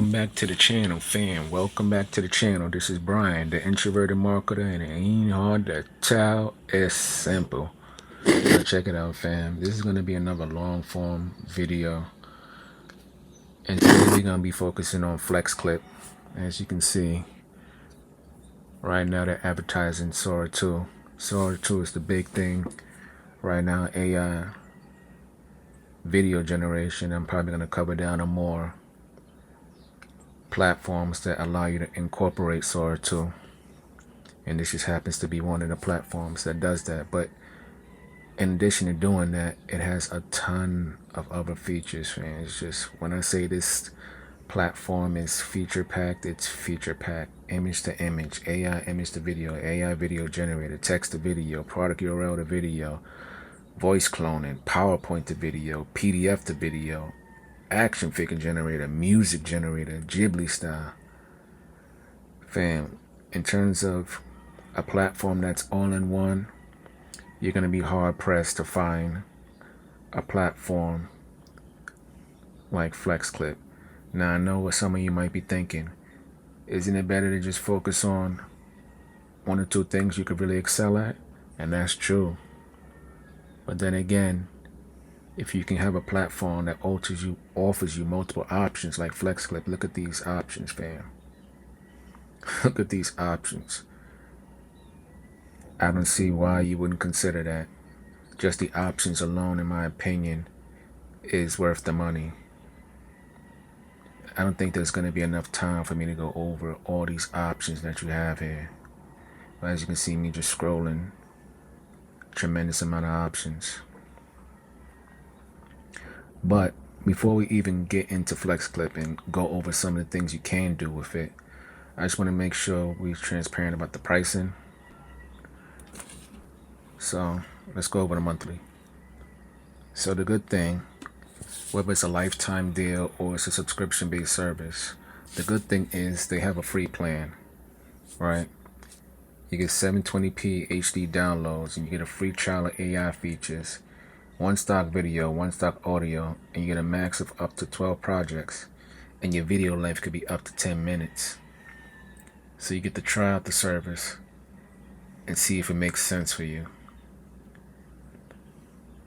Welcome back to the channel, fam. Welcome back to the channel. This is Brian, the introverted marketer, and it ain't hard to tell. It's simple. So check it out, fam. This is going to be another long form video. And today we're going to be focusing on FlexClip. As you can see, right now they're advertising Sora 2. Sora 2 is the big thing right now, AI video generation. I'm probably going to cover down on more platforms that allow you to incorporate Sora 2, and this just happens to be one of the platforms that does that. But in addition to doing that, it has a ton of other features, man. It's just, when I say this platform is feature packed, it's feature packed. Image to image, AI image to video, AI video generator, text to video, product URL to video, voice cloning, PowerPoint to video, PDF to video, action figure generator, music generator, Ghibli style. Fam, in terms of a platform that's all in one, you're going to be hard pressed to find a platform like FlexClip. Now, I know what some of you might be thinking. Isn't it better to just focus on one or two things you could really excel at? And that's true. But then again, if you can have a platform that offers you multiple options like FlexClip, look at these options, fam. Look at these options. I don't see why you wouldn't consider that. Just the options alone, in my opinion, is worth the money. I don't think there's going to be enough time for me to go over all these options that you have here. But as you can see, me just scrolling, tremendous amount of options. But before we even get into FlexClip and go over some of the things you can do with it, I just want to make sure we're transparent about the pricing. So let's go over the monthly. So the good thing, whether it's a lifetime deal or it's a subscription-based service, the good thing is they have a free plan, right? You get 720p HD downloads, and you get a free trial of AI features, one stock video, one stock audio, and you get a max of up to 12 projects, and your video length could be up to 10 minutes. So you get to try out the service and see if it makes sense for you.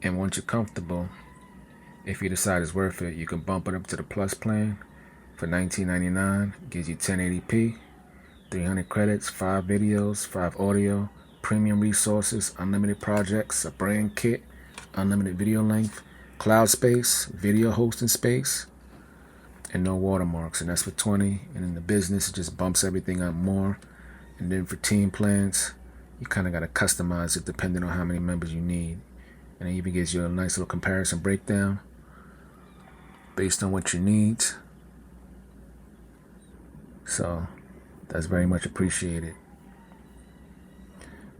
And once you're comfortable, if you decide it's worth it, you can bump it up to the Plus plan for $19.99. Gives you 1080p, 300 credits, 5 videos, 5 audio, premium resources, unlimited projects, a brand kit, unlimited video length, cloud space, video hosting space, and no watermarks. And that's for $20. And in the business, it just bumps everything up more. And then for team plans, you kind of got to customize it depending on how many members you need. And it even gives you a nice little comparison breakdown based on what you need. So that's very much appreciated.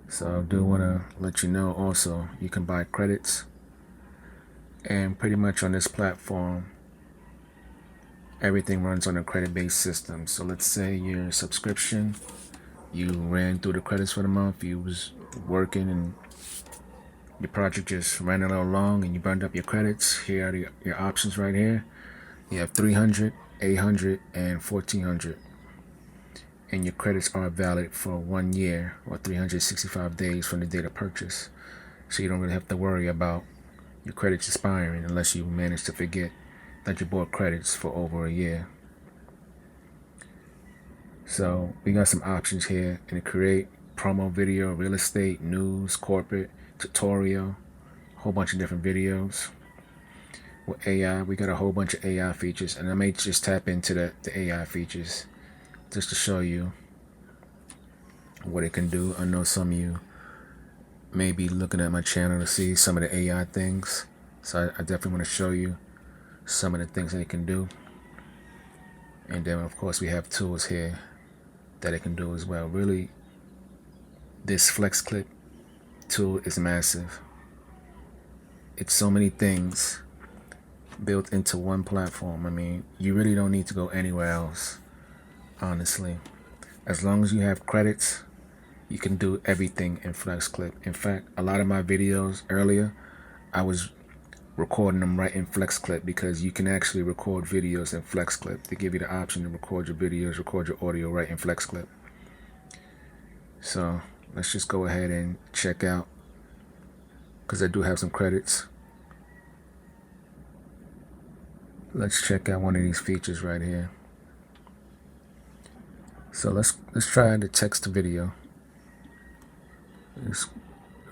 So I do want to let you know also, you can buy credits. And pretty much on this platform, everything runs on a credit-based system. So let's say your subscription, you ran through the credits for the month, you was working and your project just ran a little long and you burned up your credits. Here are your options right here. You have 300, 800, and 1400. And your credits are valid for 1 year or 365 days from the date of purchase. So you don't really have to worry about your credits expiring unless you manage to forget that you bought credits for over a year. So we got some options here in the create, promo video, real estate, news, corporate, tutorial, a whole bunch of different videos. With AI, we got a whole bunch of AI features, and I may just tap into the AI features just to show you what it can do. I know some of you may be looking at my channel to see some of the AI things, so I definitely want to show you some of the things that it can do. And then of course we have tools here that it can do as well. Really, this FlexClip tool is massive. It's so many things built into one platform. I mean, you really don't need to go anywhere else, honestly. As long as you have credits, you can do everything in FlexClip. In fact, a lot of my videos earlier, I was recording them right in FlexClip, because you can actually record videos in FlexClip. They give you the option to record your videos, record your audio right in FlexClip. So let's just go ahead and check out, because I do have some credits. Let's check out one of these features right here. So let's try the text to video. It's a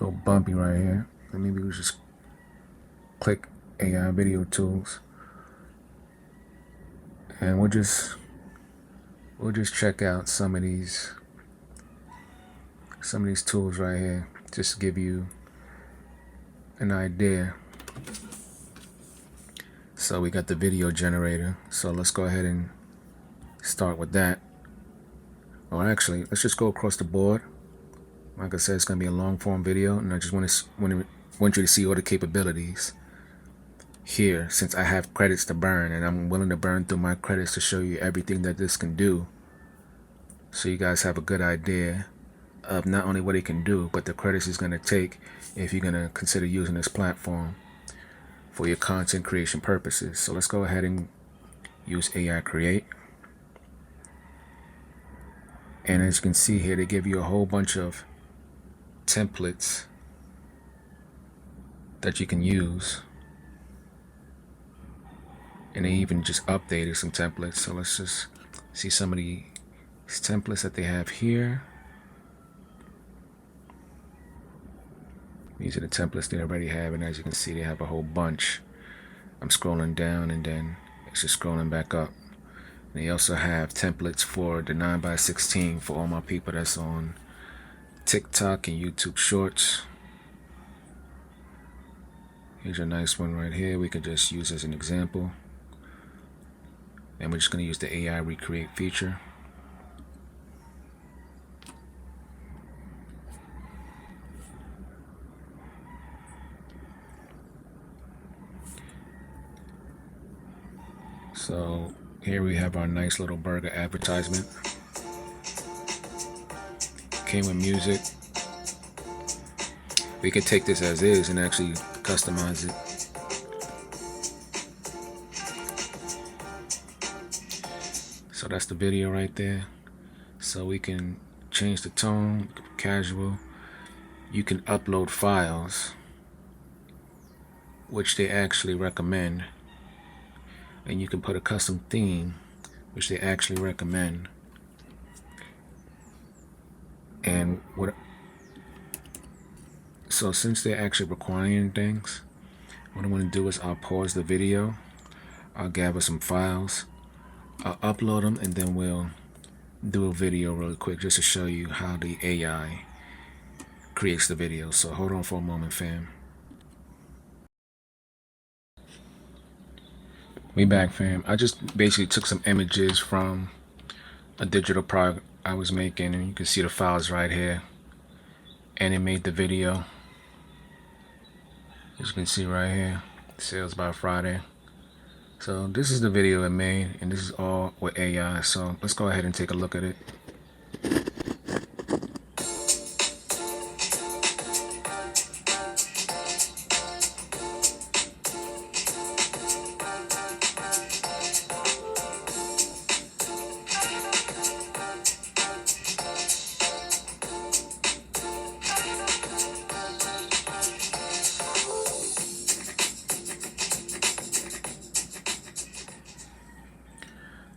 little bumpy right here. And maybe we just click AI video tools, and we'll just check out some of these tools right here, just to give you an idea. So we got the video generator. So let's go ahead and start with that. Or actually, let's just go across the board. Like I said, it's going to be a long form video, and I just want you to see all the capabilities here, since I have credits to burn, and I'm willing to burn through my credits to show you everything that this can do, so you guys have a good idea of not only what it can do, but the credits it's going to take if you're going to consider using this platform for your content creation purposes. So let's go ahead and use AI Create. And as you can see here, they give you a whole bunch of templates that you can use. And they even just updated some templates. So let's just see some of these templates that they have here. These are the templates they already have, and as you can see, they have a whole bunch. I'm scrolling down, and then it's just scrolling back up. And they also have templates for the 9x16 for all my people that's on TikTok and YouTube Shorts. Here's a nice one right here we could just use as an example. And we're just going to use the AI Recreate feature. So here we have our nice little burger advertisement. Came with music. We could take this as is and actually customize it. So that's the video right there. So we can change the tone, casual. You can upload files, which they actually recommend. And you can put a custom theme, which they actually recommend. And so since they're actually requiring things, what I'm going to do is I'll pause the video, I'll gather some files, I'll upload them, and then we'll do a video really quick just to show you how the AI creates the video. So hold on for a moment, fam. We back, fam. I just basically took some images from a digital product I was making, and you can see the files right here, and it made the video. As you can see right here, sales by Friday. So this is the video it made, and this is all with AI. So let's go ahead and take a look at it.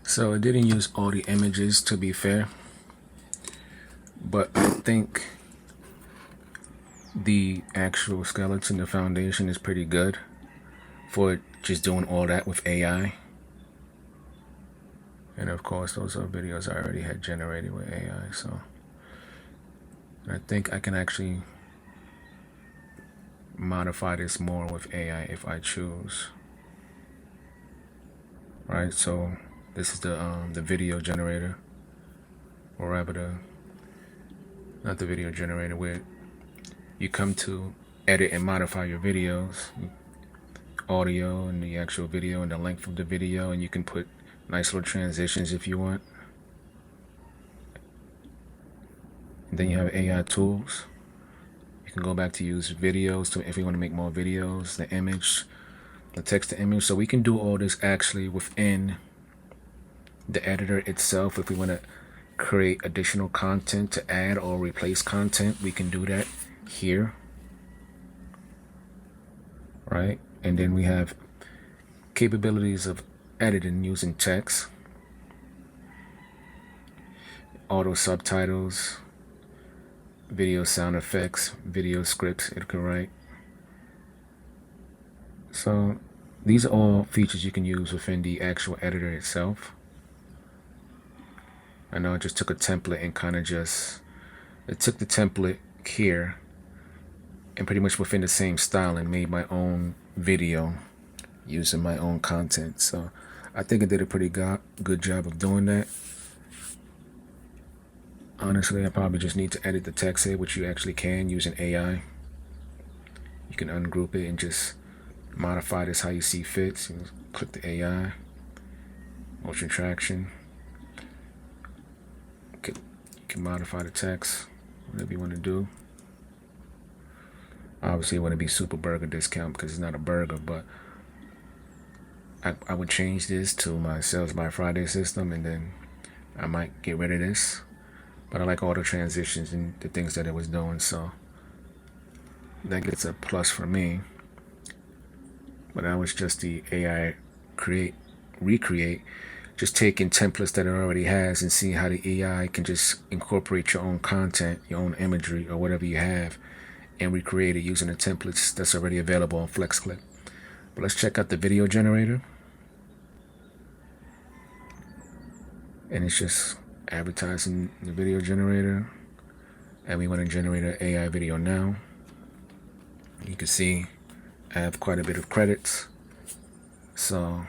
So it didn't use all the images, to be fair, but I think the actual skeleton, the foundation, is pretty good for just doing all that with AI. And of course, those are videos I already had generated with AI. So I think I can actually modify this more with AI if I choose. Right, so this is the video generator, or rather not the video generator, where you come to edit and modify your videos, audio and the actual video and the length of the video, and you can put nice little transitions if you want. And then you have AI tools. You can go back to use videos if you want to make more videos, the image, the text to image. So we can do all this actually within the editor itself. If we want to create additional content to add or replace content, we can do that here, right? And then we have capabilities of editing using text, auto subtitles, video sound effects, video scripts it can write. So these are all features you can use within the actual editor itself. I know I just took a template and kind of it took the template here and pretty much within the same style and made my own video using my own content. So I think I did a pretty good job of doing that. Honestly, I probably just need to edit the text here, which you actually can using AI. You can ungroup it and just modify this how you see fit. So you click the AI, motion traction. You can modify the text, whatever you want to do. Obviously, it wouldn't be super burger discount because it's not a burger, but I would change this to my Sales by Friday system, and then I might get rid of this. But I like all the transitions and the things that it was doing, so that gets a plus for me. But that was just the AI recreate, just taking templates that it already has and seeing how the AI can just incorporate your own content, your own imagery, or whatever you have, and recreate it using the templates that's already available on FlexClip. But let's check out the video generator. And it's just advertising the video generator, and we want to generate an AI video now. You can see I have quite a bit of credits, so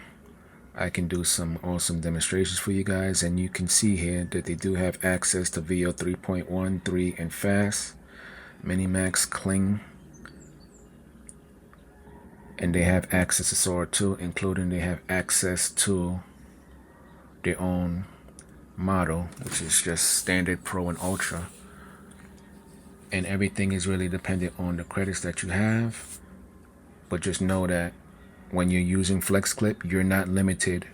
I can do some awesome demonstrations for you guys. And you can see here that they do have access to VO 3.1, 3, and fast, Minimax, Kling, and they have access to Sora 2, including they have access to their own model, which is just standard, pro, and ultra. And everything is really dependent on the credits that you have. But just know that when you're using FlexClip, you're not limited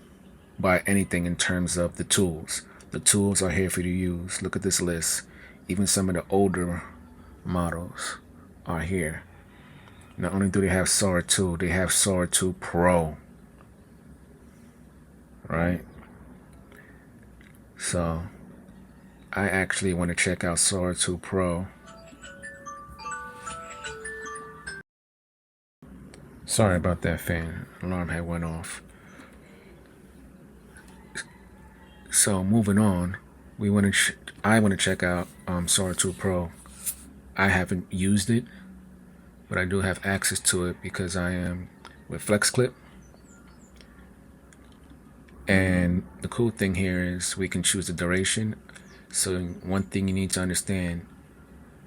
by anything in terms of the tools. The tools are here for you to use. Look at this list. Even some of the older models are here. Not only do they have Sora 2, they have Sora 2 Pro, right? So I actually want to check out Sora 2 Pro. Sorry about that, fan. Alarm had went off. So moving on, I want to check out Sora 2 Pro. I haven't used it, but I do have access to it because I am with FlexClip. And the cool thing here is we can choose the duration. So one thing you need to understand,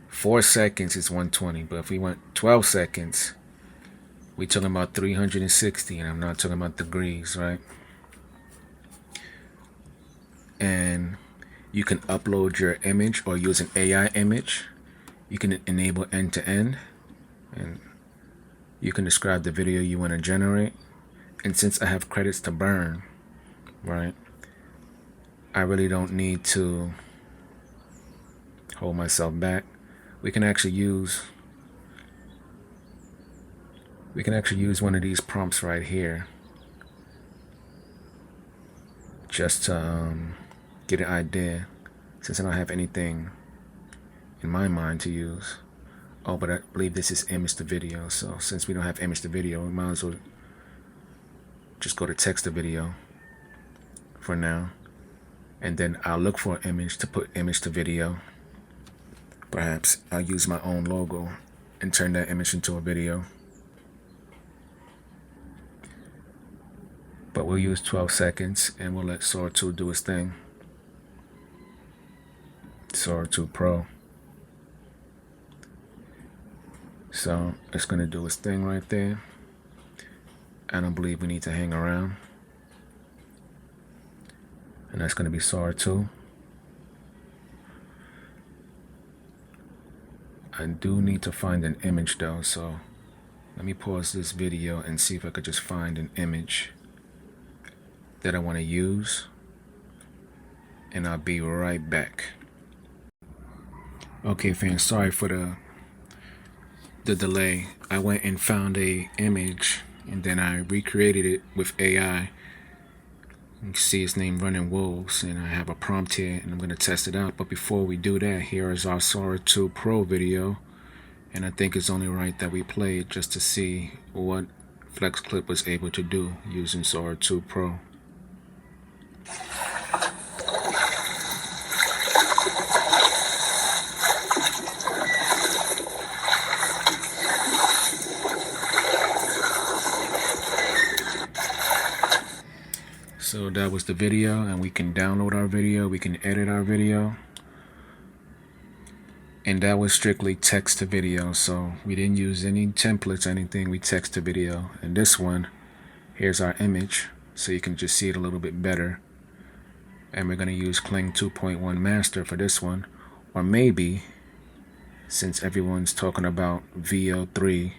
4 seconds is 120, but if we want 12 seconds, we're talking about 360, and I'm not talking about degrees, right? And you can upload your image or use an AI image. You can enable end-to-end, and you can describe the video you want to generate. And since I have credits to burn, right, I really don't need to hold myself back. We can actually use one of these prompts right here just to get an idea, since I don't have anything in my mind to use. Oh, but I believe this is image to video, so since we don't have image to video, we might as well just go to text to video for now, and then I'll look for an image to put image to video. Perhaps I'll use my own logo and turn that image into a video. But we'll use 12 seconds and we'll let Sora 2 do its thing. Sora 2 Pro. So it's going to do its thing right there. I don't believe we need to hang around. And that's going to be Sora 2. I do need to find an image though, so Let me pause this video and see if I could just find an image that I want to use, and I'll be right back. Okay, fans, sorry for the delay. I went and found a image and then I recreated it with AI. You can see it's named Running Wolves, and I have a prompt here and I'm going to test it out. But before we do that, here is our Sora 2 Pro video, and I think it's only right that we play it just to see what FlexClip was able to do using Sora 2 Pro. So that was the video, and we can download our video, we can edit our video. And that was strictly text to video, so we didn't use any templates, anything, we text to video. And this one, here's our image, so you can just see it a little bit better. And we're gonna use Kling 2.1 Master for this one. Or maybe, since everyone's talking about VO3,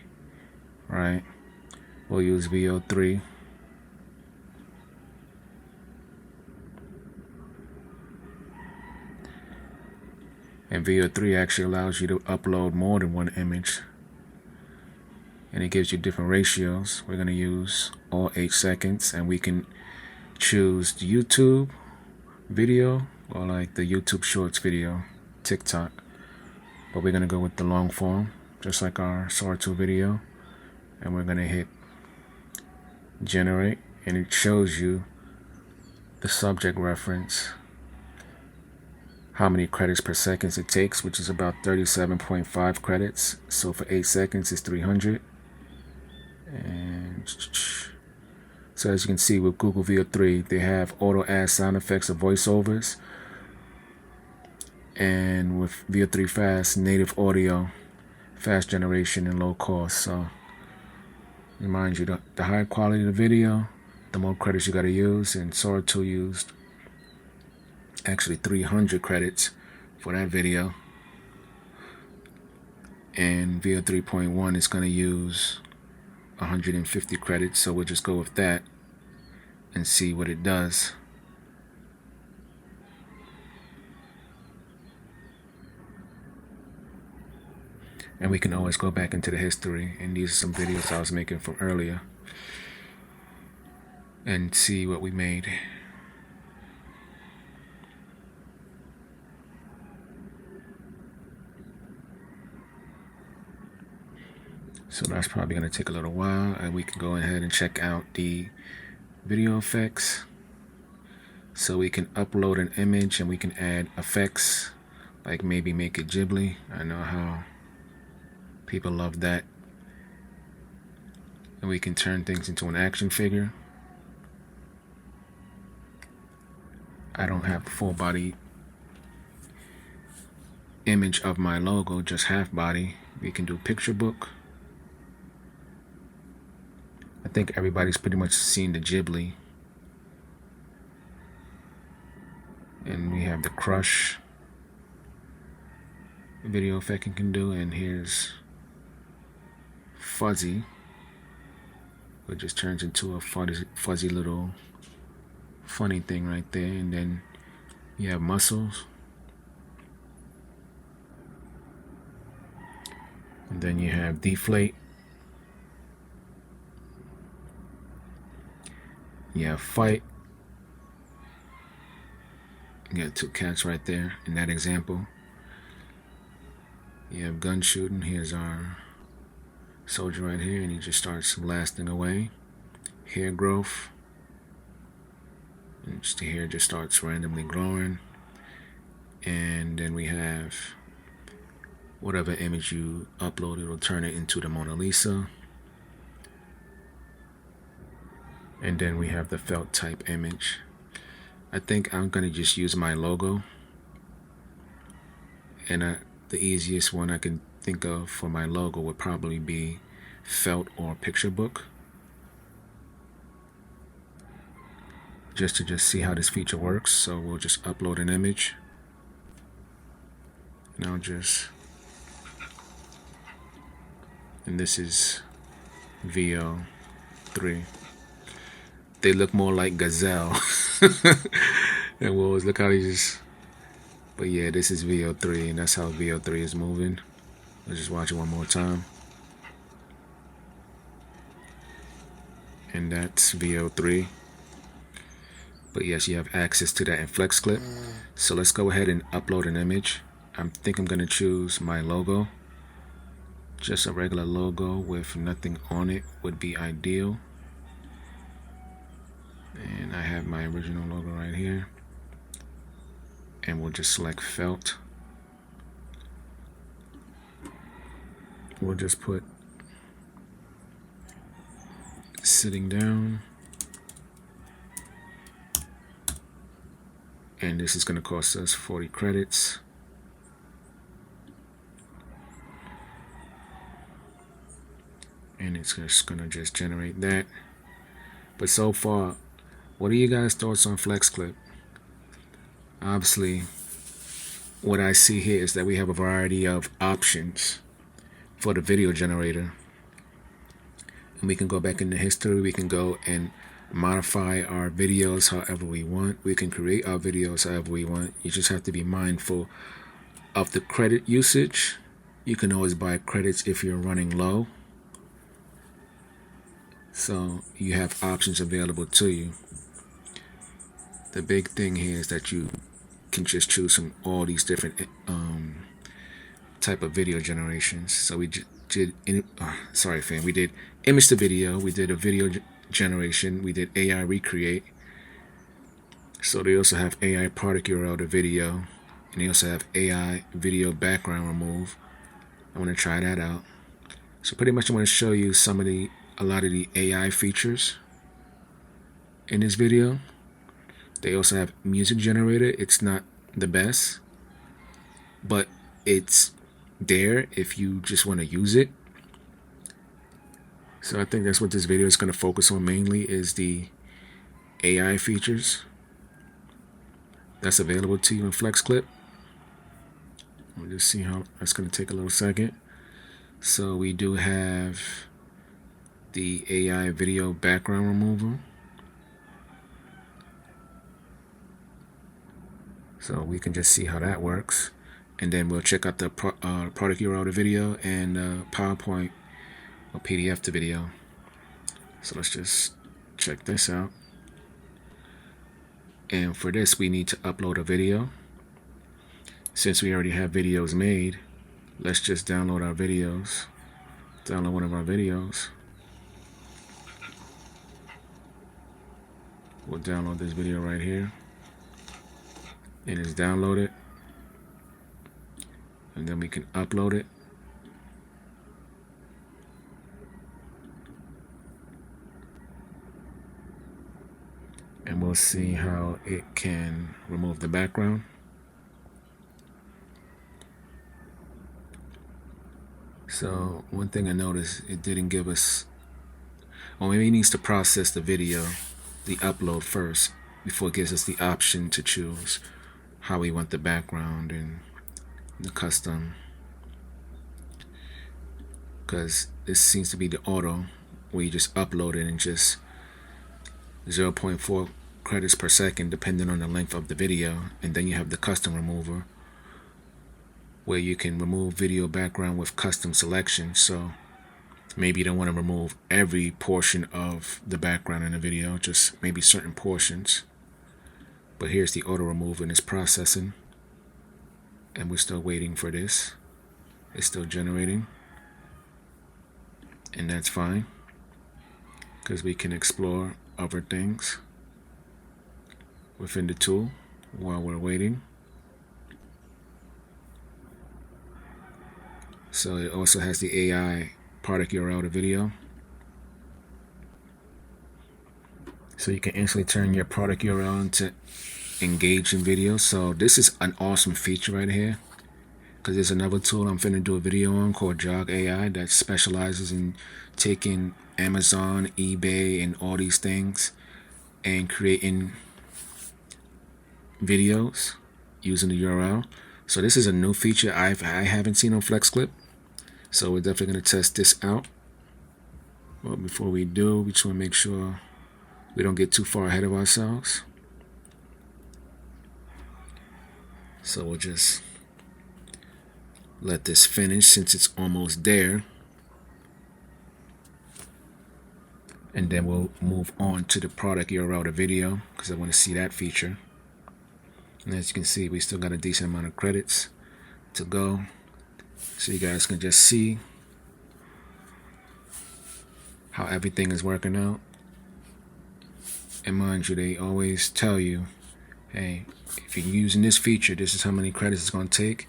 right? We'll use VO3. And VO3 actually allows you to upload more than one image, and it gives you different ratios. We're going to use all 8 seconds, and we can choose the YouTube video or like the YouTube Shorts video, TikTok. But we're going to go with the long form, just like our Sora 2 video, and we're going to hit generate, and it shows you the subject reference, how many credits per second it takes, which is about 37.5 credits. So for 8 seconds, it's 300. And so as you can see with Google VO3, they have auto add sound effects or voiceovers. And with VO3 Fast, native audio, fast generation, and low cost. So remind you, the higher quality of the video, the more credits you got to use. And Sora 2 used actually 300 credits for that video, and VO 3.1 is going to use 150 credits, so we'll just go with that and see what it does. And we can always go back into the history, and these are some videos I was making from earlier, and see what we made. So that's probably going to take a little while, and we can go ahead and check out the video effects. So we can upload an image and we can add effects, like maybe make it Ghibli. I know how people love that. And we can turn things into an action figure. I don't have a full body image of my logo, just half body. We can do picture book. I think everybody's pretty much seen the Ghibli. And we have the crush video effect you can do, and here's fuzzy, which just turns into a fuzzy little funny thing right there. And then you have muscles, and then you have deflate. You have fight. You got 2 cats right there in that example. You have gun shooting. Here's our soldier right here, and he just starts blasting away. Hair growth. And just the hair just starts randomly growing. And then we have whatever image you upload, it'll turn it into the Mona Lisa. And then we have the felt type image. I think I'm going to just use my logo. And the easiest one I can think of for my logo would probably be felt or picture book. Just to see how this feature works. So we'll just upload an image. And and this is VO3. They look more like gazelle. And wolves. Look how they just. But yeah, this is VO3, and that's how VO3 is moving. Let's just watch it one more time. And that's VO3. But yes, you have access to that in FlexClip. So let's go ahead and upload an image. I think I'm gonna choose my logo. Just a regular logo with nothing on it would be ideal. And I have my original logo right here. And we'll just select felt. We'll just put sitting down. And this is going to cost us 40 credits. And it's just going to just generate that. But so far, what are you guys' thoughts on FlexClip? Obviously, what I see here is that we have a variety of options for the video generator. And we can go back into history. We can go and modify our videos however we want. We can create our videos however we want. You just have to be mindful of the credit usage. You can always buy credits if you're running low. So you have options available to you. The big thing here is that you can just choose from all these different type of video generations. So we did we did image to video, we did a video generation, we did AI recreate. So they also have AI product URL to video, and they also have AI video background remove. I want to try that out. So pretty much I want to show you a lot of the AI features in this video. They also have music generator. It's not the best, but it's there if you just want to use it. So I think that's what this video is going to focus on mainly, is the AI features that's available to you in FlexClip. We'll just see how that's going to take a little second. So we do have the AI video background removal. So we can just see how that works. And then we'll check out the product URL to video and PowerPoint or PDF to video. So let's just check this out. And for this, we need to upload a video. Since we already have videos made, let's just download our videos. Download one of our videos. We'll download this video right here. It is downloaded, and then we can upload it. And we'll see how it can remove the background. So one thing I noticed, it didn't give us, or maybe it needs to process the video, the upload first, before it gives us the option to choose how we want the background and the custom. Because this seems to be the auto, where you just upload it and just 0.4 credits per second depending on the length of the video. And then you have the custom remover, where you can remove video background with custom selection. So maybe you don't want to remove every portion of the background in the video, just maybe certain portions. But here's the auto remover, and it's processing, and we're still waiting for this. It's still generating, and that's fine, because we can explore other things within the tool while we're waiting. So it also has the AI product URL to video. So you can instantly turn your product URL into engaging video. So this is an awesome feature right here, because there's another tool I'm finna do a video on called Jog AI that specializes in taking Amazon, eBay, and all these things and creating videos using the URL. So this is a new feature I haven't seen on FlexClip. So we're definitely going to test this out. Well, before we do, we just want to make sure we don't get too far ahead of ourselves. So we'll just let this finish since it's almost there. And then we'll move on to the product URL of the video because I want to see that feature. And as you can see, we still got a decent amount of credits to go. So you guys can just see how everything is working out. And mind you, they always tell you, hey, if you're using this feature, this is how many credits it's going to take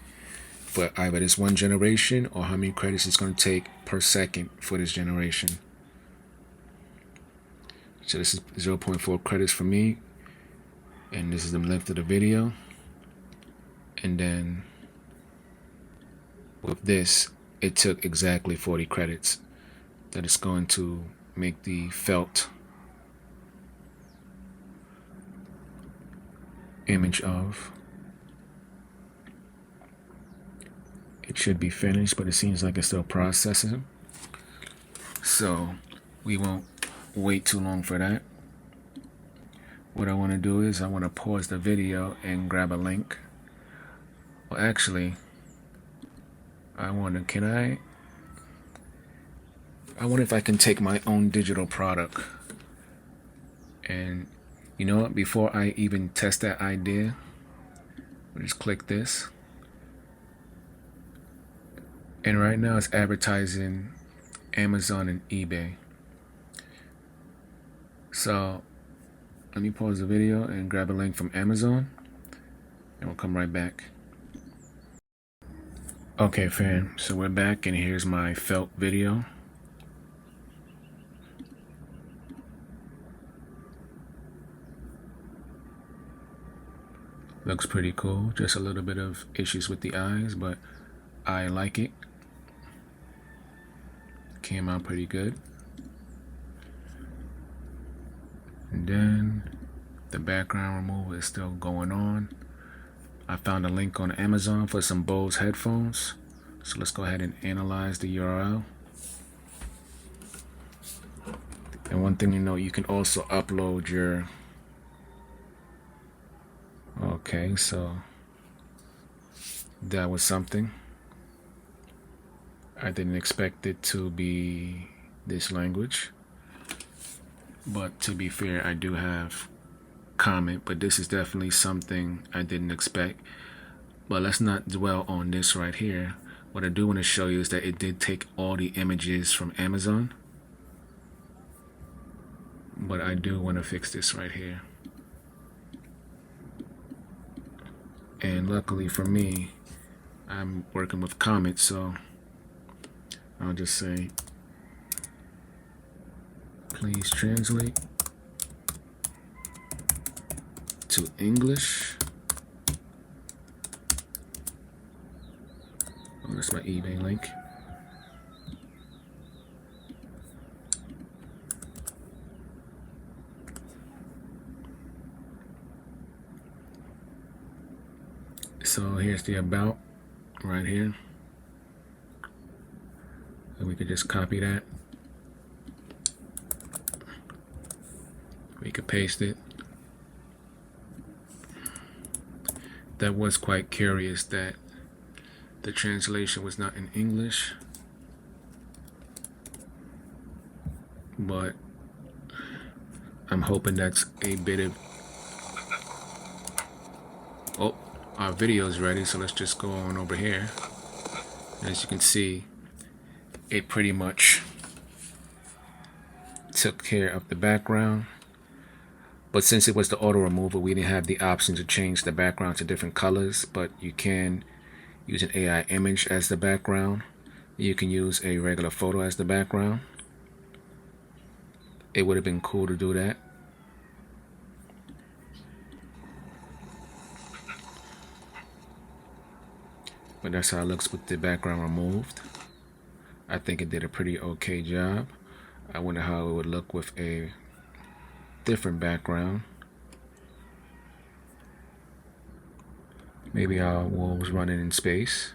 for either this one generation or how many credits it's going to take per second for this generation. So this is 0.4 credits for me. And this is the length of the video. And then with this, it took exactly 40 credits that it's going to make the felt image of. It should be finished, but it seems like it's still processing. So we won't wait too long for that. What I want to do is I want to pause the video and grab a link. Well, actually, I wonder if I can take my own digital product. And you know what? Before I even test that idea, I'll just click this. And right now it's advertising Amazon and eBay. So let me pause the video and grab a link from Amazon, and we'll come right back. Okay, fam, so we're back, and here's my felt video. Looks pretty cool. Just a little bit of issues with the eyes, but I like it. Came out pretty good. And then the background removal is still going on. I found a link on Amazon for some Bose headphones. So let's go ahead and analyze the URL. And one thing to note, you can also upload your... Okay, so that was something. I didn't expect it to be this language. But to be fair, I do have comment, but this is definitely something I didn't expect. But let's not dwell on this right here. What I do want to show you is that it did take all the images from Amazon. But I do want to fix this right here. And luckily for me, I'm working with comments, so I'll just say, please translate to English. Oh, that's my eBay link. So here's the about right here. And we could just copy that. We could paste it. That was quite curious that the translation was not in English. But I'm hoping that's a bit of... Oh, our video's ready, so let's just go on over here. As you can see, it pretty much took care of the background. But since it was the auto removal, we didn't have the option to change the background to different colors. But you can use an AI image as the background. You can use a regular photo as the background. It would have been cool to do that. But that's how it looks with the background removed. I think it did a pretty okay job. I wonder how it would look with a different background. Maybe our wall was running in space.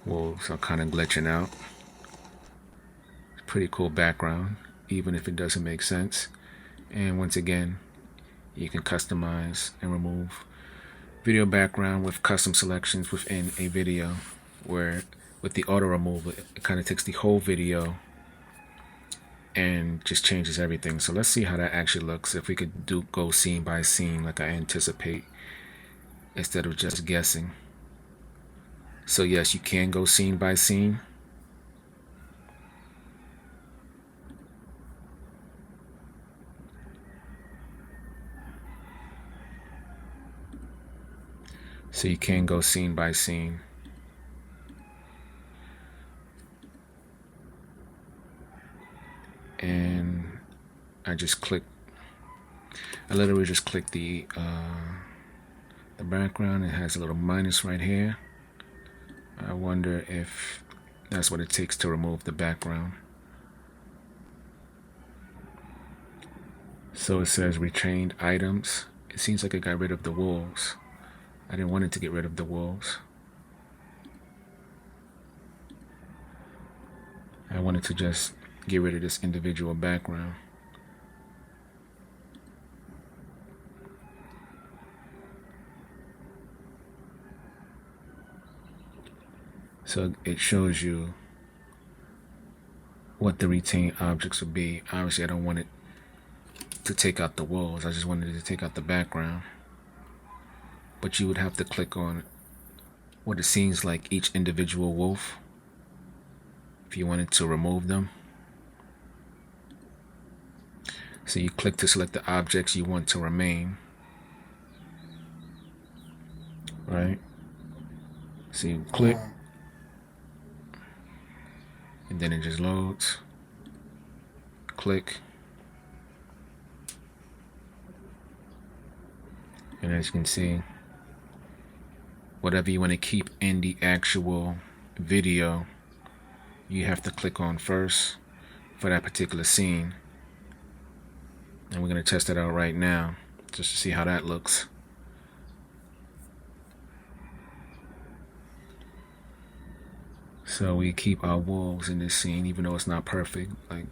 wolves are kind of glitching out. Pretty cool background, even if it doesn't make sense. And once again, you can customize and remove video background with custom selections within a video, where with the auto removal, it kind of takes the whole video and just changes everything. So let's see how that actually looks if we could go scene by scene like I anticipate, instead of just guessing. So yes, you can go scene by scene. So you can go scene by scene. And I literally just click the background. It has a little minus right here. I wonder if that's what it takes to remove the background. So it says retrained items. It seems like it got rid of the wolves. I didn't want it to get rid of the wolves. I wanted to just get rid of this individual background. So it shows you what the retained objects would be. Obviously, I don't want it to take out the wolves. I just wanted to take out the background. But you would have to click on what it seems like each individual wolf if you wanted to remove them. So you click to select the objects you want to remain, right? So you click, and then it just loads. Click, and as you can see, whatever you want to keep in the actual video, you have to click on first for that particular scene. And we're going to test it out right now just to see how that looks. So we keep our wolves in this scene, even though it's not perfect. Like,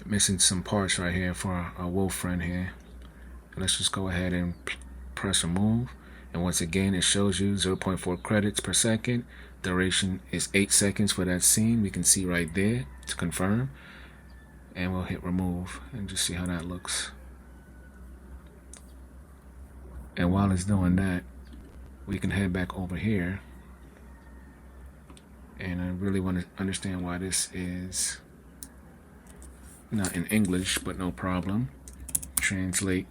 missing some parts right here for our wolf friend here. And let's just go ahead and press remove. And once again, it shows you 0.4 credits per second. Duration is 8 seconds for that scene. We can see right there to confirm. And we'll hit remove and just see how that looks. And while it's doing that, we can head back over here. And I really want to understand why this is not in English, but no problem. Translate.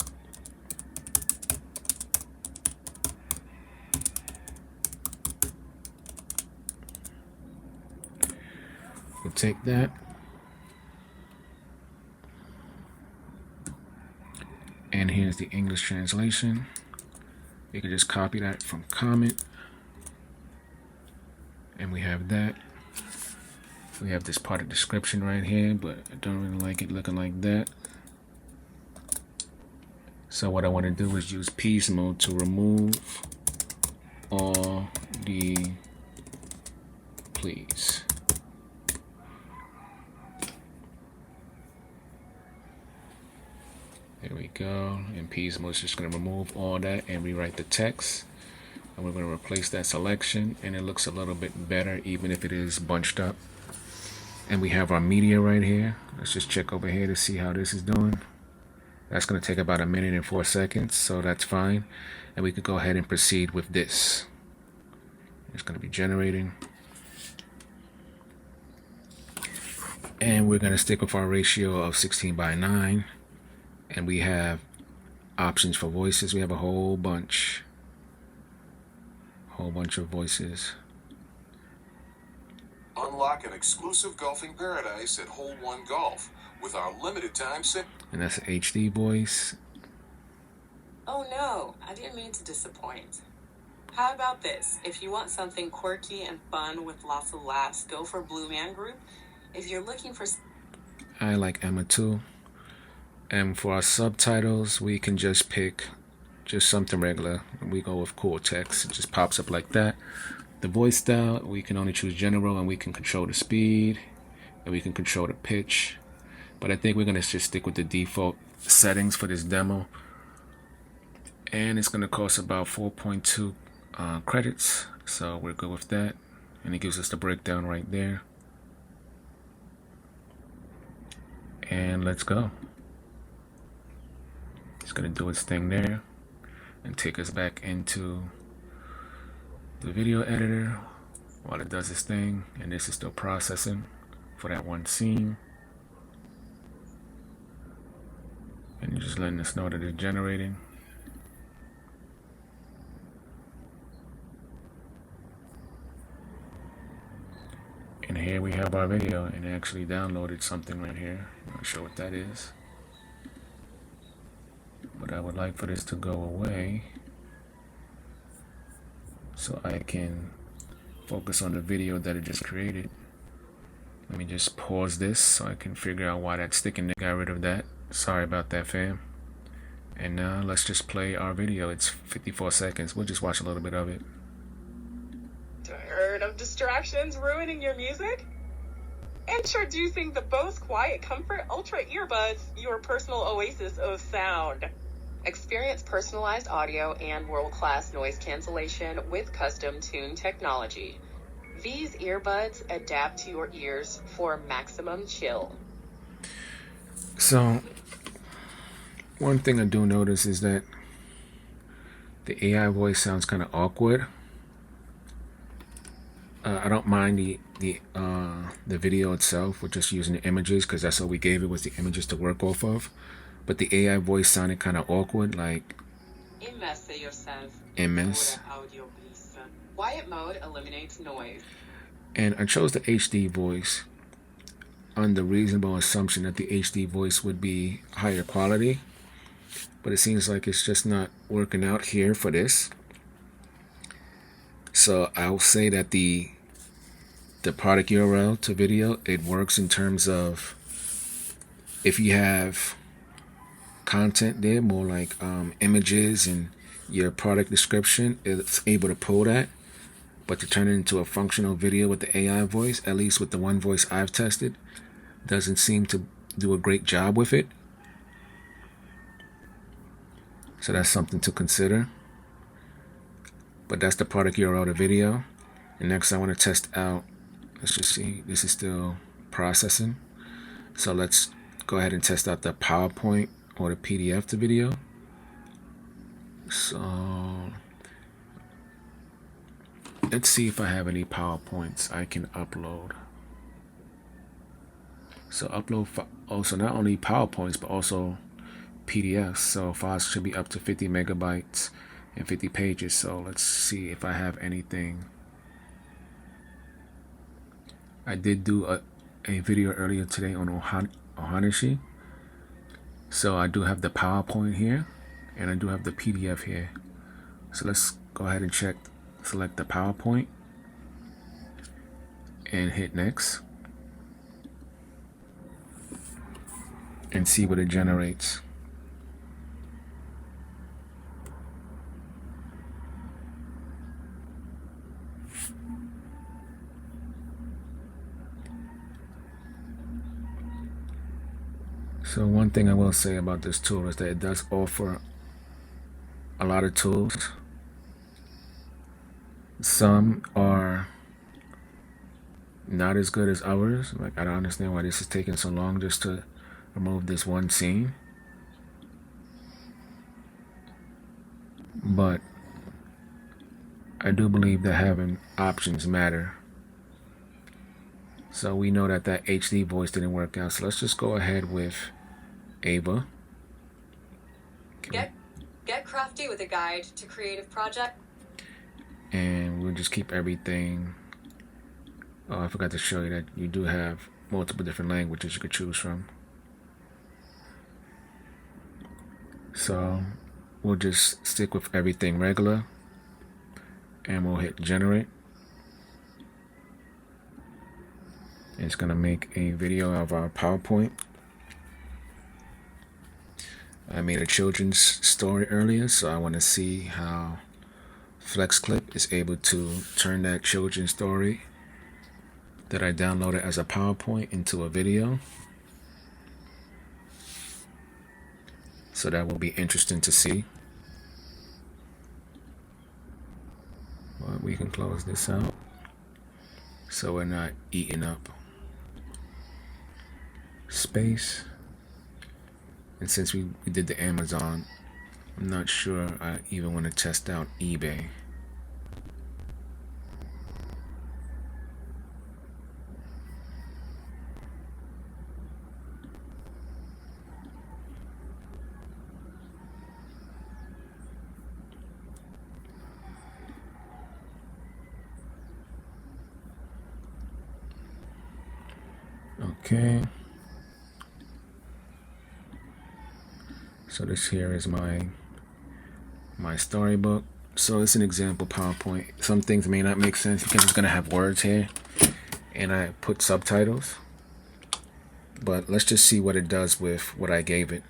We'll take that. And here's the English translation. You can just copy that from comment. And we have that. We have this part of description right here, but I don't really like it looking like that. So what I want to do is use Peace mode to remove all the please. There we go. And Peace mode is just going to remove all that and rewrite the text. And we're going to replace that selection, and it looks a little bit better even if it is bunched up. And we have our media right here. Let's just check over here to see how this is doing. That's going to take about 1 minute and 4 seconds, so that's fine. And we could go ahead and proceed with this. It's going to be generating. And we're going to stick with our ratio of 16:9. And we have options for voices. We have a whole bunch of voices. Unlock an exclusive golfing paradise at Hole 1 Golf with our limited time set. And that's an HD voice. Oh no, I didn't mean to disappoint. How about this? If you want something quirky and fun with lots of laughs, go for Blue Man Group. If you're looking for... I like Emma too. And for our subtitles, we can just pick just something regular. We go with cool text. It just pops up like that. the voice style, we can only choose general, and we can control the speed, and we can control the pitch. But I think we're going to just stick with the default settings for this demo. And it's going to cost about 4.2 credits. So we're good with that. And it gives us the breakdown right there. And let's go. It's going to do its thing there and take us back into the video editor while it does its thing. And this is still processing for that one scene. And just letting us know that it's generating. And here we have our video, and it actually downloaded something right here. I'm not sure what that is. But I would like for this to go away so I can focus on the video that it just created. Let me just pause this so I can figure out why that's sticking. Got rid of that. Sorry about that, fam. And now let's just play our video. It's 54 seconds. We'll just watch a little bit of it. Tired of distractions ruining your music? Introducing the Bose Quiet Comfort Ultra Earbuds, your personal oasis of sound. Experience personalized audio and world-class noise cancellation with custom-tuned technology. These earbuds adapt to your ears for maximum chill. So, one thing I do notice is that the AI voice sounds kind of awkward. I don't mind the video itself. We're just using the images because that's all we gave it, was the images to work off of. But the AI voice sounded kind of awkward, like Immerse yourself. MS. Audio, please. Quiet mode eliminates noise. And I chose the HD voice on the reasonable assumption that the HD voice would be higher quality. But it seems like it's just not working out here for this. So I'll say that the product URL to video, it works in terms of if you have content there, more like images and your product description, it's able to pull that. But to turn it into a functional video with the AI voice, at least with the one voice I've tested, doesn't seem to do a great job with it. So that's something to consider. But that's the product URL to video. And next I want to test out, let's just see, this is still processing. So let's go ahead and test out the PowerPoint or the PDF to video. So let's see if I have any PowerPoints I can upload. So upload also not only PowerPoints but also PDFs. So files should be up to 50 megabytes and 50 pages. So let's see if I have anything. I did do a video earlier today on Ohanashi. So I do have the PowerPoint here and I do have the PDF here. So let's go ahead and select the PowerPoint and hit next and see what it generates. So one thing I will say about this tool is that it does offer a lot of tools. Some are not as good as others. Like, I don't understand why this is taking so long just to remove this one scene. But I do believe that having options matter. So we know that that HD voice didn't work out. So let's just go ahead with Ava. Get crafty with a guide to creative project. And we'll just keep everything. Oh, I forgot to show you that you do have multiple different languages you could choose from. So we'll just stick with everything regular. And we'll hit generate. And it's going to make a video of our PowerPoint. I made a children's story earlier, so I want to see how FlexClip is able to turn that children's story that I downloaded as a PowerPoint into a video. So that will be interesting to see. But we can close this out so we're not eating up space. And since we did the Amazon, I'm not sure I even want to test out eBay. Okay. So this here is my storybook. So it's an example PowerPoint. Some things may not make sense because it's gonna have words here, and I put subtitles. But let's just see what it does with what I gave it.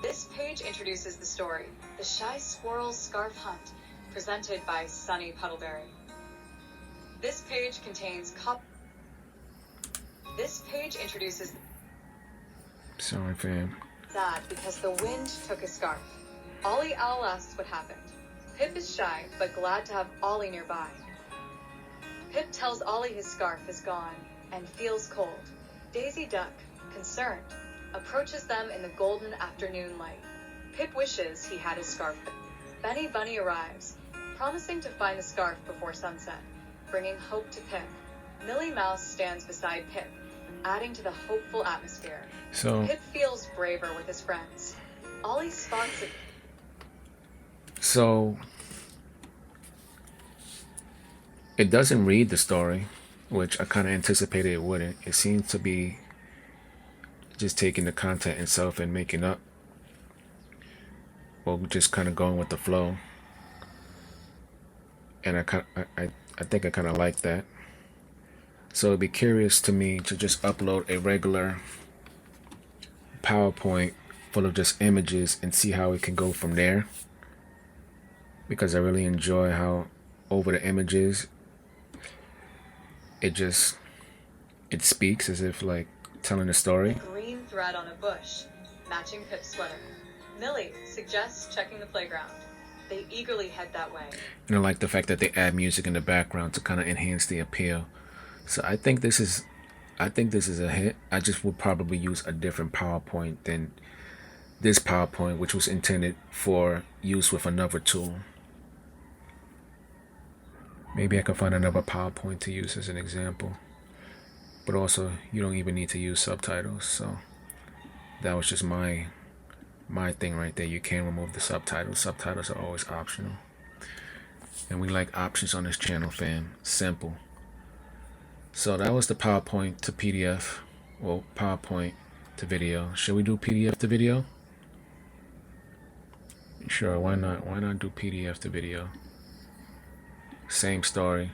This page introduces the story, The Shy Squirrel's Scarf Hunt, presented by Sunny Puddleberry. This page contains This page introduces Sorry, fam. sad because the wind took a scarf. Ollie Owl asks what happened. Pip is shy, but glad to have Ollie nearby. Pip tells Ollie his scarf is gone and feels cold. Daisy Duck, concerned, approaches them in the golden afternoon light. Pip wishes he had his scarf. Benny Bunny arrives, promising to find the scarf before sunset, bringing hope to Pip. Millie Mouse stands beside Pip, adding to the hopeful atmosphere. So Pip feels braver with his friends. Ollie spots it. So it doesn't read the story, which I kind of anticipated it wouldn't. It seems to be just taking the content itself and making up, or just kind of going with the flow. And I think I kind of like that. So it'd be curious to me to just upload a regular PowerPoint full of just images and see how it can go from there. Because I really enjoy how over the images it speaks as if like telling a story. Green thread on a bush, matching Pip's sweater. Millie suggests checking the playground. They eagerly head that way. And I like the fact that they add music in the background to kind of enhance the appeal. So I think this is a hit. I just would probably use a different PowerPoint than this PowerPoint, which was intended for use with another tool. Maybe I can find another PowerPoint to use as an example. But also, you don't even need to use subtitles. So that was just my thing right there. You can remove the subtitles. Subtitles are always optional. And we like options on this channel, fam. Simple. So that was the PowerPoint to PDF. Well, PowerPoint to video. Should we do PDF to video? Sure, why not? Why not do PDF to video? Same story,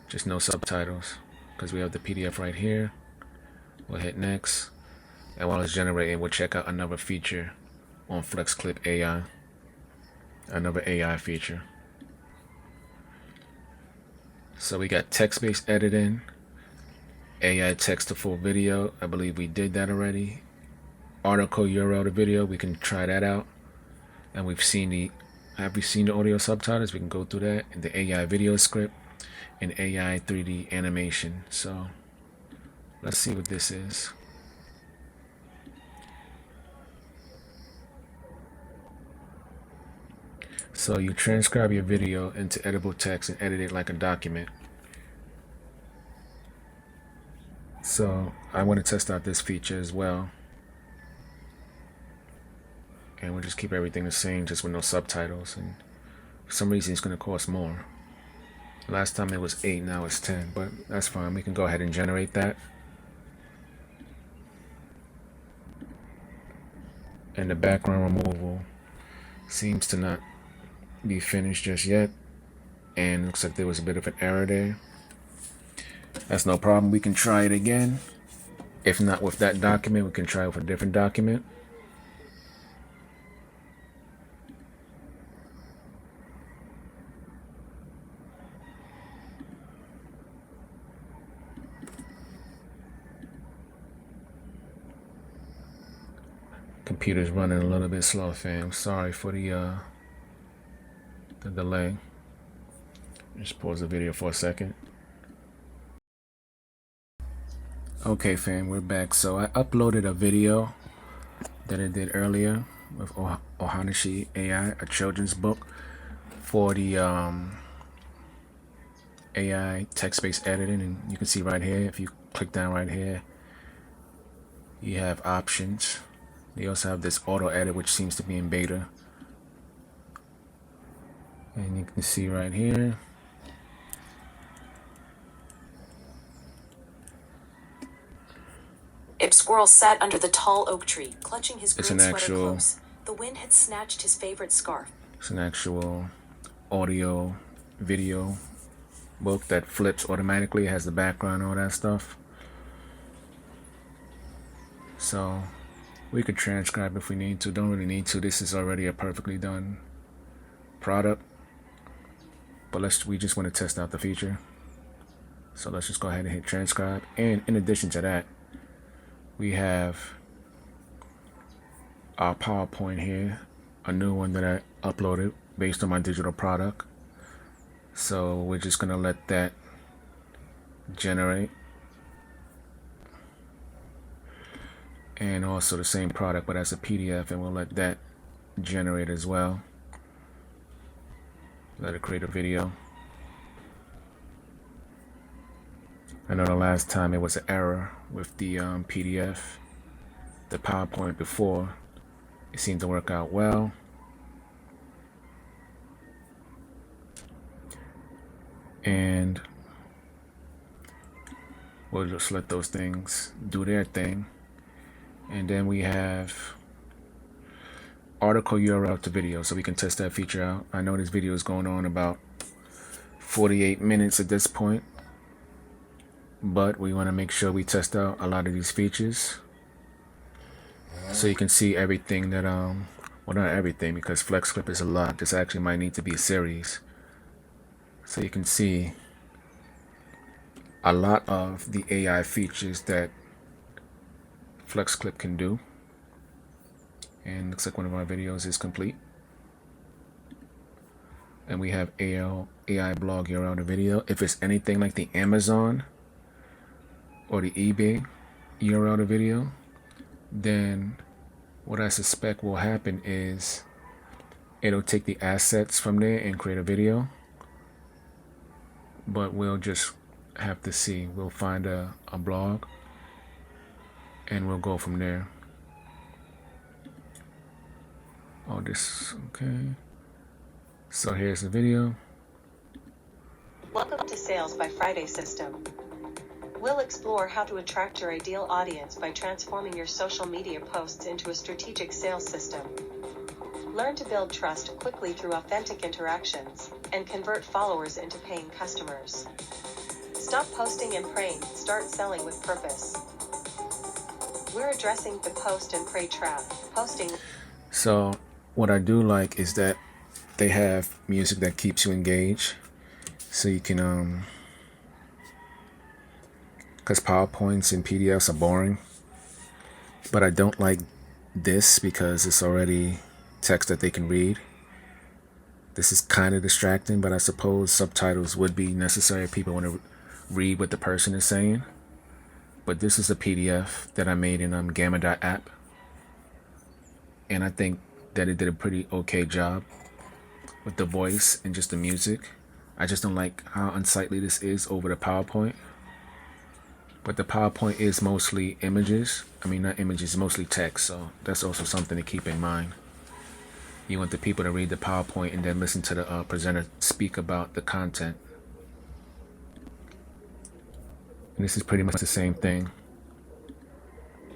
just no subtitles. Because we have the PDF right here. We'll hit next. And while it's generating, we'll check out another feature on FlexClip AI. Another AI feature. So we got text-based editing, AI text to full video. I believe we did that already. Article URL to video, we can try that out. And have we seen the audio subtitles? We can go through that. And the AI video script and AI 3D animation. So let's see what this is. So you transcribe your video into editable text and edit it like a document. So I want to test out this feature as well. And we'll just keep everything the same, just with no subtitles. And for some reason, it's going to cost more. Last time it was 8, now it's 10. But that's fine. We can go ahead and generate that. And the background removal seems to not be finished just yet. And looks like there was a bit of an error there. That's no problem. We can try it again. If not with that document, we can try it with a different document. Computer's running a little bit slow, fam. Sorry for the delay. Just pause the video for a second. Okay, fam, we're back. So I uploaded a video that I did earlier with Ohanashi AI, a children's book for the AI text-based editing, and you can see right here, if you click down right here, you have options. They also have this auto edit, which seems to be in beta, and you can see right here Ib Squirrel sat under the tall oak tree, clutching his It's green an sweater actual- close. The wind had snatched his favorite scarf. it's an actual audio video book that flips automatically. It has the background, all that stuff. So we could transcribe if we need to. Don't really need to. This is already a perfectly done product, but we just want to test out the feature. So let's just go ahead and hit transcribe. And in addition to that, we have our PowerPoint here, a new one that I uploaded based on my digital product. So we're just gonna let that generate, and also the same product but as a PDF, and we'll let that generate as well. Let it create a video. I know the last time it was an error with the PDF. The PowerPoint before, it seemed to work out well. And we'll just let those things do their thing. And then we have article URL to video, so we can test that feature out. I know this video is going on about 48 minutes at this point, but we want to make sure we test out a lot of these features so you can see everything that well, not everything, because FlexClip is a lot. This actually might need to be a series, so you can see a lot of the AI features that FlexClip can do. And looks like one of our videos is complete. And we have AI blog URL to video. If it's anything like the Amazon or the eBay URL to video, then what I suspect will happen is it'll take the assets from there and create a video. But we'll just have to see. We'll find a blog and we'll go from there. Oh, this, okay. So here's the video. Welcome to Sales by Friday System. We'll explore how to attract your ideal audience by transforming your social media posts into a strategic sales system. Learn to build trust quickly through authentic interactions and convert followers into paying customers. Stop posting and praying, start selling with purpose. We're addressing the post and pray trap. Posting. So what I do like is that they have music that keeps you engaged, so you can because PowerPoints and PDFs are boring. But I don't like this because it's already text that they can read. This is kind of distracting, but I suppose subtitles would be necessary if people want to read what the person is saying. But this is a PDF that I made in Gamma.app, and I think that it did a pretty okay job with the voice and just the music. I just don't like how unsightly this is over the PowerPoint. But the PowerPoint is mostly images. I mean, not images, mostly text. So that's also something to keep in mind. You want the people to read the PowerPoint and then listen to the presenter speak about the content. And this is pretty much the same thing.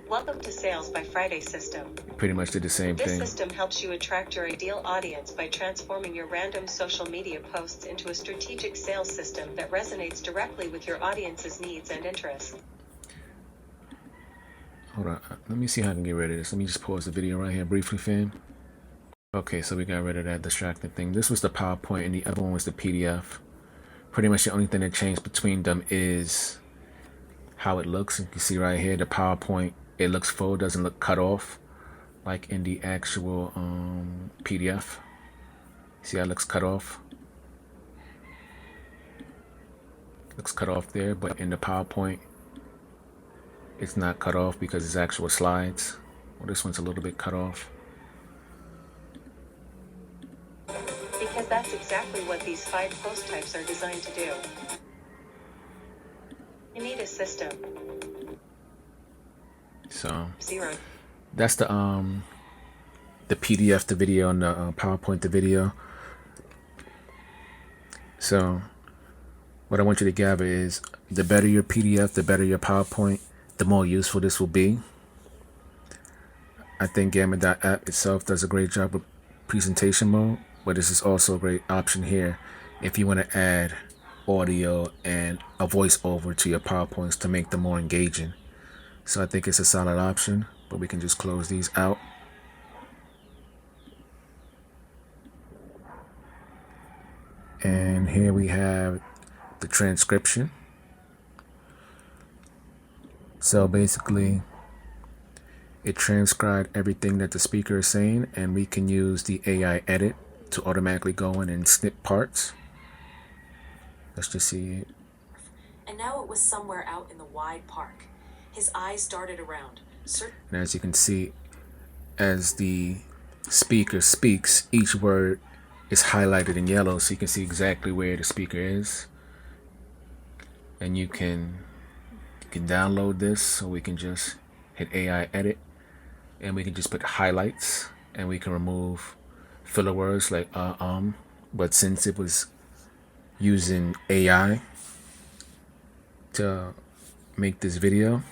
Welcome to Sales by Friday System. Pretty much did the same This thing. system helps you attract your ideal audience by transforming your random social media posts into a strategic sales system that resonates directly with your audience's needs and interests. Hold on. Let me see how I can get rid of this. Let me just pause the video right here briefly, fam. Okay, so we got rid of that distracting thing. This was the PowerPoint and the other one was the PDF. Pretty much the only thing that changed between them is how it looks. You can see right here, the PowerPoint, it looks full, doesn't look cut off. like in the actual PDF. See how it looks cut off? Looks cut off there, but in the PowerPoint, it's not cut off because it's actual slides. Well, this one's a little bit cut off. Because that's exactly what these 5 post types are designed to do. You need a system. So 0. that's the PDF, the video, and the PowerPoint, the video. So what I want you to gather is the better your PDF, the better your PowerPoint, the more useful this will be. I think Gamma.app itself does a great job with presentation mode, but this is also a great option here if you want to add audio and a voiceover to your PowerPoints to make them more engaging. So I think it's a solid option, but we can just close these out. And here we have the transcription. So basically, it transcribed everything that the speaker is saying, and we can use the AI edit to automatically go in and snip parts. Let's just see it. And now it was somewhere out in the wide park. His eyes darted around. And as you can see, as the speaker speaks, each word is highlighted in yellow, so you can see exactly where the speaker is. And you can download this, so we can just hit AI edit, and we can just put highlights, and we can remove filler words like but since it was using AI to make this video,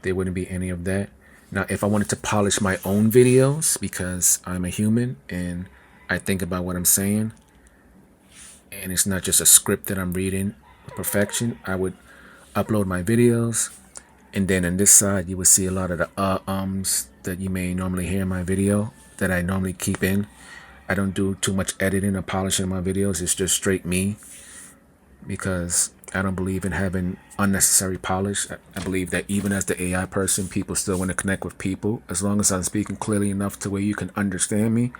there wouldn't be any of that. Now, if I wanted to polish my own videos, because I'm a human and I think about what I'm saying, and it's not just a script that I'm reading with perfection, I would upload my videos, and then on this side you will see a lot of the ums that you may normally hear in my video that I normally keep in. I don't do too much editing or polishing my videos. It's just straight me, because I don't believe in having unnecessary polish. I believe that even as the AI person, people still want to connect with people. As long as I'm speaking clearly enough to where you can understand me,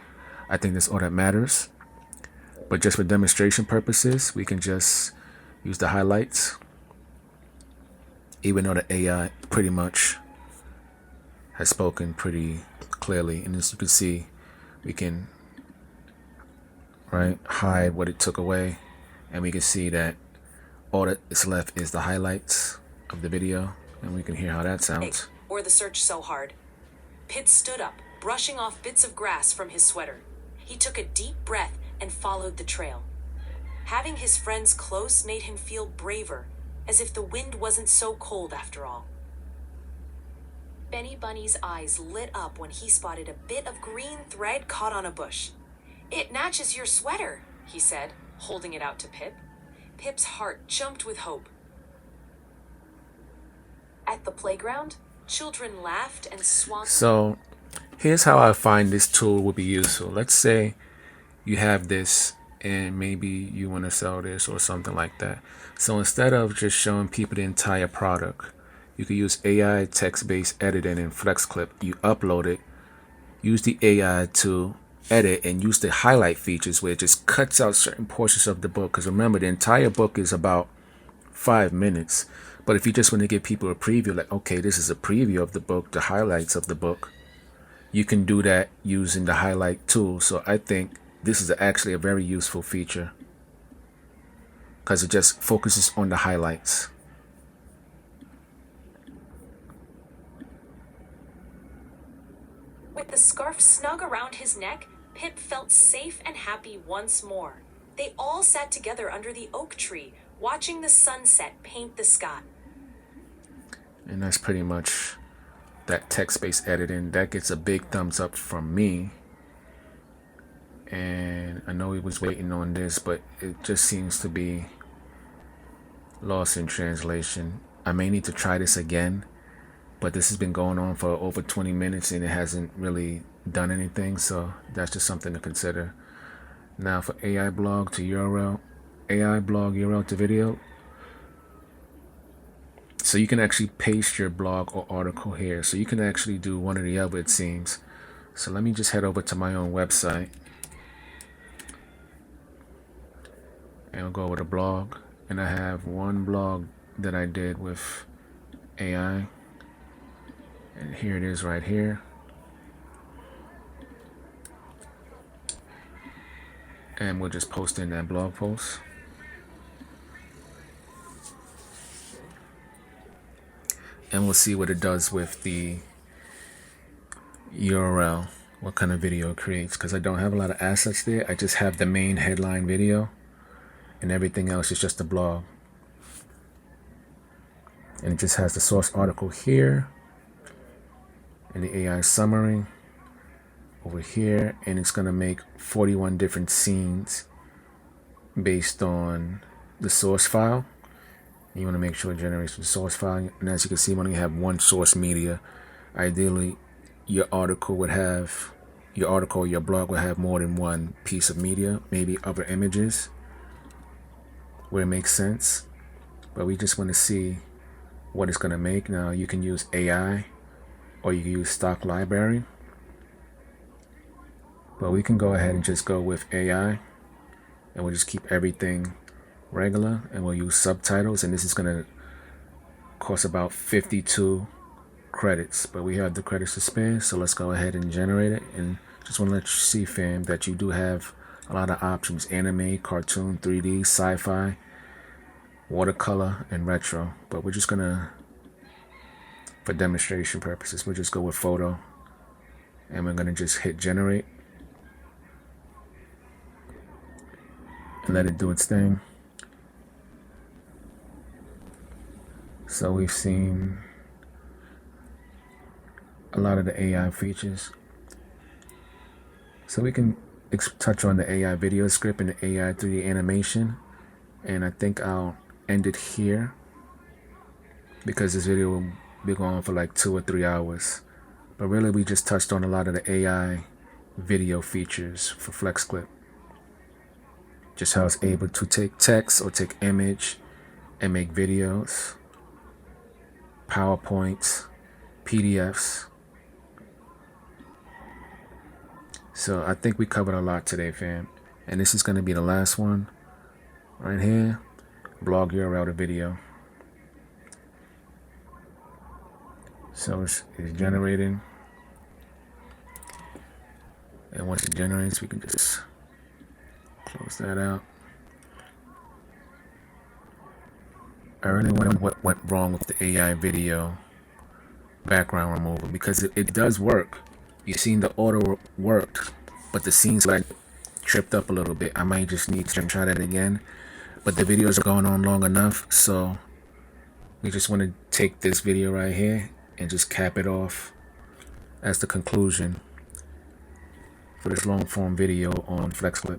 I think that's all that matters. But just for demonstration purposes, we can just use the highlights, even though the AI pretty much has spoken pretty clearly. And as you can see, we can hide what it took away, and we can see that all that's left is the highlights of the video, and we can hear how that sounds. Or the search so hard. Pitt stood up, brushing off bits of grass from his sweater. He took a deep breath and followed the trail. Having his friends close made him feel braver, as if the wind wasn't so cold after all. Benny Bunny's eyes lit up when he spotted a bit of green thread caught on a bush. "It matches your sweater," he said, holding it out to Pip. Pip's heart jumped with hope. At the playground, children laughed and swung. So here's how I find this tool would be useful. Let's say you have this and maybe you want to sell this or something like that. So instead of just showing people the entire product, you could use AI text-based editing in FlexClip. You upload it, use the AI to edit, and use the highlight features where it just cuts out certain portions of the book. Because remember, the entire book is about 5 minutes. But if you just want to give people a preview, like, okay, this is a preview of the book, the highlights of the book, you can do that using the highlight tool. So I think this is actually a very useful feature, because it just focuses on the highlights. With the scarf snug around his neck, Pip felt safe and happy once more. They all sat together under the oak tree, watching the sunset paint the sky. And that's pretty much that text-based editing. That gets a big thumbs up from me. And I know he was waiting on this, but it just seems to be lost in translation. I may need to try this again, but this has been going on for over 20 minutes and it hasn't really done anything, so that's just something to consider. Now for AI blog to URL, AI blog URL to video. So you can actually paste your blog or article here. So you can actually do one or the other, it seems. So let me just head over to my own website. And I'll go over to blog. And I have one blog that I did with AI. And here it is right here. And we'll just post in that blog post. And we'll see what it does with the URL, what kind of video it creates, because I don't have a lot of assets there. I just have the main headline video, and everything else is just a blog. And it just has the source article here, and the AI summary over here, and it's going to make 41 different scenes based on the source file. You want to make sure it generates the source file. And as you can see, when you have one source media, ideally your article would have, your blog would have more than one piece of media, maybe other images where it makes sense. But we just want to see what it's going to make. Now you can use AI or you can use stock library. But we can go ahead and just go with AI, and we'll just keep everything regular, and we'll use subtitles, and this is going to cost about 52 credits, but we have the credits to spare. So let's go ahead and generate it. And just want to let you see, fam, that you do have a lot of options: anime, cartoon, 3D, sci-fi, watercolor, and retro. But we're just gonna, for demonstration purposes, we'll just go with photo, and we're gonna just hit generate and let it do its thing. So we've seen a lot of the AI features. So we can touch on the AI video script and the AI 3D animation. And I think I'll end it here because this video will be going for like 2 or 3 hours. But really we just touched on a lot of the AI video features for FlexClip. Just how it's able to take text or take image and make videos, PowerPoints, PDFs. So I think we covered a lot today, fam. And this is going to be the last one right here. Blog URL to video. So it's generating. And once it generates, we can just close that out. I really wonder what went wrong with the AI video background removal, because it does work. You've seen the auto worked, but the scenes like tripped up a little bit. I might just need to try that again. But the videos are going on long enough, so we just want to take this video right here and just cap it off as the conclusion for this long form video on FlexClip.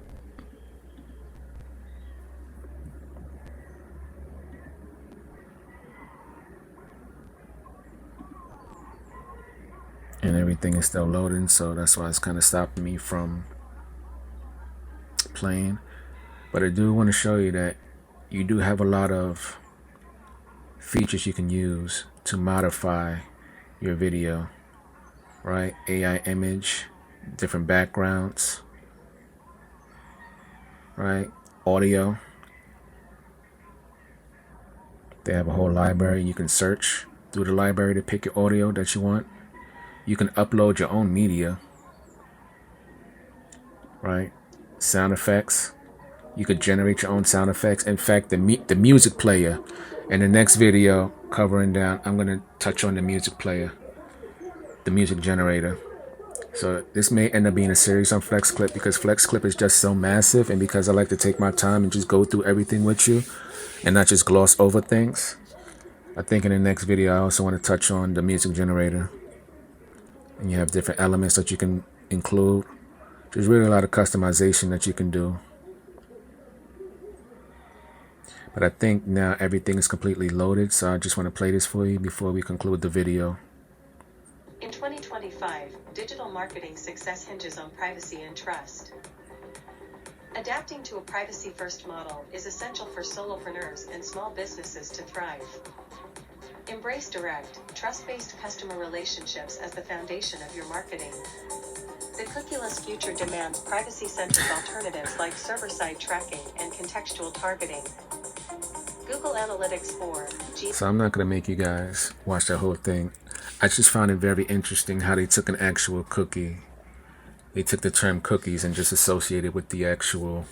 And everything is still loading, so that's why it's kind of stopping me from playing. But I do want to show you that you do have a lot of features you can use to modify your video, right? AI image, different backgrounds, right? Audio. They have a whole library. You can search through the library to pick your audio that you want. You can upload your own media, right? Sound effects. You could generate your own sound effects. In fact, the music player, in the next video covering down, I'm going to touch on the music player, the music generator. So this may end up being a series on FlexClip because FlexClip is just so massive, and because I like to take my time and just go through everything with you and not just gloss over things. I think in the next video I also want to touch on the music generator. And you have different elements that you can include. There's really a lot of customization that you can do. But I think now everything is completely loaded, so I just want to play this for you before we conclude the video. In 2025, digital marketing success hinges on privacy and trust. Adapting to a privacy-first model is essential for solopreneurs and small businesses to thrive. Embrace direct, trust-based customer relationships as the foundation of your marketing. The cookieless future demands privacy-centric alternatives like server-side tracking and contextual targeting. Google Analytics 4, So I'm not going to make you guys watch that whole thing. I just found it very interesting how they took an actual cookie. They took the term cookies and just associated with the actual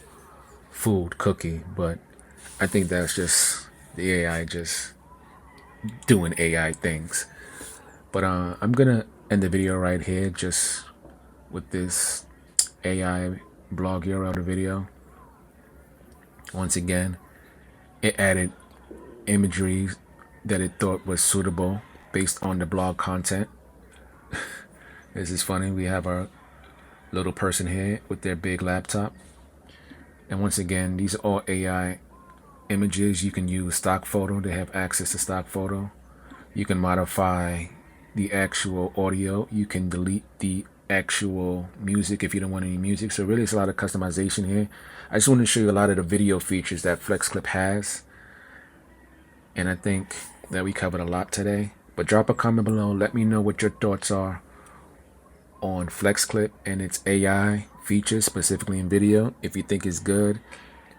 food cookie. But I think that's just the AI just doing AI things. But I'm going to end the video right here just with this AI blog URL of the video. Once again, it added imagery that it thought was suitable based on the blog content. This is funny. We have our little person here with their big laptop. And once again, these are all AI images. You can use stock photo. They have access to stock photo. You can modify the actual audio. You can delete the actual music if you don't want any music. So really, it's a lot of customization here. I just want to show you a lot of the video features that FlexClip has. And I think that we covered a lot today. But drop a comment below. Let me know what your thoughts are on FlexClip and its AI features, specifically in video. If you think it's good,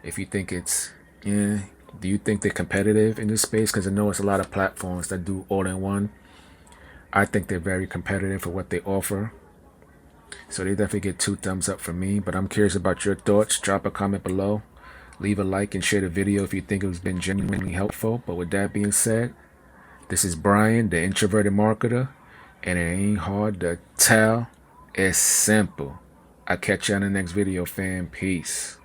if you think it's, do you think they're competitive in this space? Because I know it's a lot of platforms that do all-in-one. I think they're very competitive for what they offer. So they definitely get 2 thumbs up from me. But I'm curious about your thoughts. Drop a comment below. Leave a like and share the video if you think it's been genuinely helpful. But with that being said, this is Brian, the introverted marketer. And it ain't hard to tell. It's simple. I'll catch you on the next video, fam. Peace.